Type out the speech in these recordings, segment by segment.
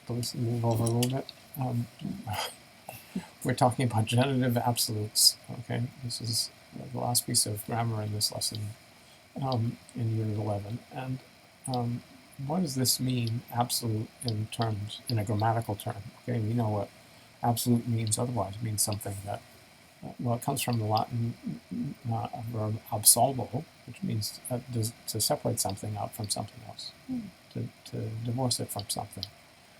Let's move over a little bit. We're talking about genitive absolutes. Okay, this is the last piece of grammar in this lesson in Unit 11. And what does this mean, absolute, in a grammatical term? Okay, we know what absolute means. Otherwise, it means something that, well, it comes from the Latin verb absolvo, which means to separate something out from something else, to divorce it from something.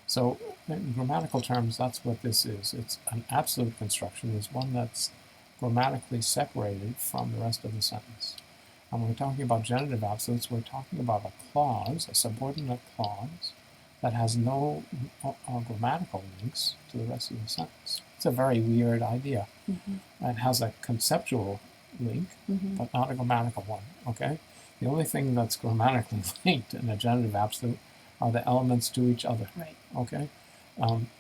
So in grammatical terms, that's what this is. It's an absolute construction. It's one that's grammatically separated from the rest of the sentence. And when we're talking about genitive absolutes, we're talking about a clause, a subordinate clause, that has no grammatical links to the rest of the sentence. It's a very weird idea. It has a conceptual link, but not a grammatical one, okay? The only thing that's grammatically linked in a genitive absolute are the elements to each other, Right. okay?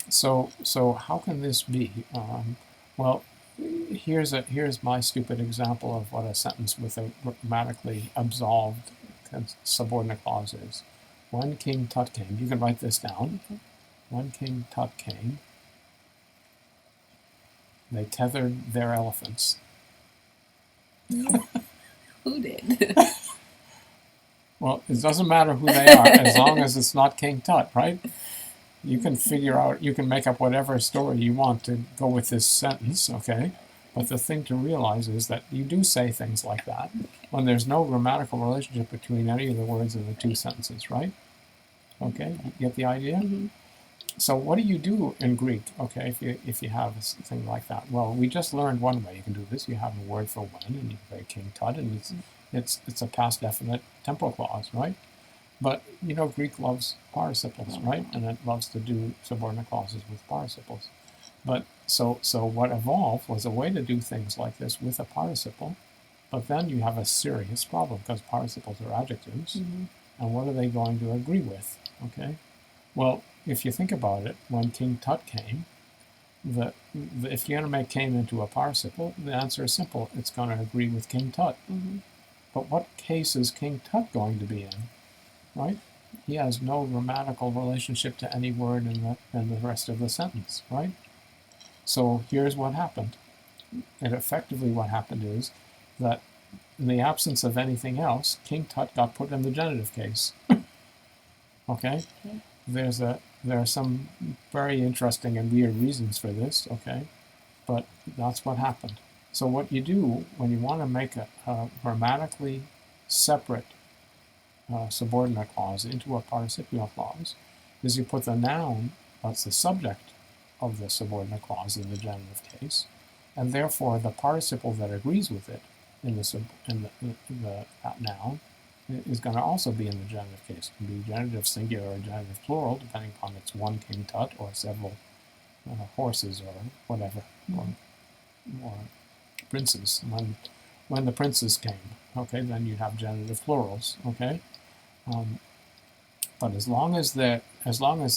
So how can this be? Well, here's my stupid example of what a sentence with a grammatically absolved subordinate clause is. When King Tut came, you can write this down. When King Tut came, they tethered their elephants. Who did? Well, it doesn't matter who they are, as long as it's not King Tut, right? You can figure out, you can make up whatever story you want to go with this sentence, okay? But the thing to realize is that you do say things like that when there's no grammatical relationship between any of the words in the two sentences, right? Okay, you get the idea? So what do you do in Greek, okay, if you have a thing like that? Well, we just learned one way you can do this. You have a word for when, and you say King Tut, and it's a past definite temporal clause, right? But, you know, Greek loves participles, right? And it loves to do subordinate clauses with participles. But so what evolved was a way to do things like this with a participle, but then you have a serious problem because participles are adjectives, and what are they going to agree with, okay? Well, if you think about it, when King Tut came, if you're going to make came into a participle, the answer is simple. It's going to agree with King Tut. But what case is King Tut going to be in, right? He has no grammatical relationship to any word in the rest of the sentence, right? So here's what happened. And effectively what happened is that in the absence of anything else, King Tut got put in the genitive case. Okay? There are some very interesting and weird reasons for this, okay? But that's what happened. So what you do when you want to make a grammatically separate subordinate clause into a participial clause is you put the noun, that's the subject of the subordinate clause in the genitive case, and therefore the participle that agrees with it in that noun is going to also be in the genitive case. It can be genitive singular or genitive plural, depending upon it's one King Tut or several horses or whatever, or princes. When the princes came, okay, then you have genitive plurals, okay. But as long as the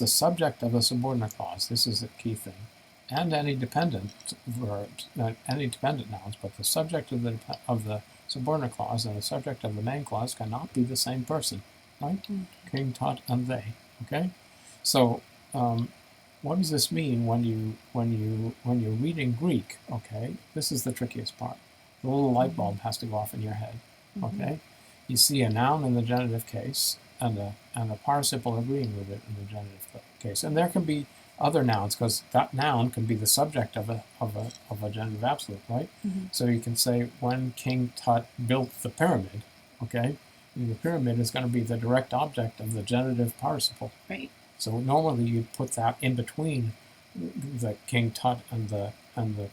subject of the subordinate clause, this is the key thing, and any dependent verbs, any dependent nouns, but the subject of the subordinate clause and the subject of the main clause cannot be the same person, right? King Tut and they, okay. So what does this mean when you're reading Greek? Okay, this is the trickiest part. The little light bulb has to go off in your head. Okay, you see a noun in the genitive case and a participle agreeing with it in the genitive case, and there can be other nouns because that noun can be the subject of a genitive absolute, right? So you can say when King Tut built the pyramid. Okay, and the pyramid is going to be the direct object of the genitive participle. Right. So normally you'd put that in between the King Tut and the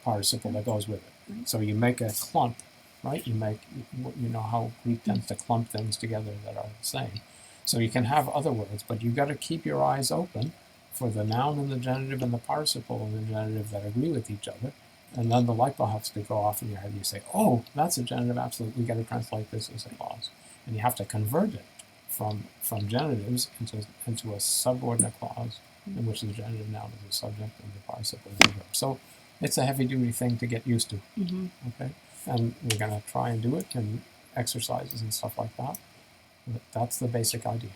participle that goes with it. So you make a clump, right? You know how Greek tends to clump things together that are the same. So you can have other words, but you've got to keep your eyes open for the noun in the genitive and the participle in the genitive that agree with each other. And then the light bulb has to go off in your head. You say, oh, that's a genitive absolute. We've got to translate this as a clause. And you have to convert it from genitives into a subordinate clause in which the genitive noun is the subject and the participle is the verb. So it's a heavy-duty thing to get used to. Okay, and we're going to try and do it in exercises and stuff like that. But that's the basic idea.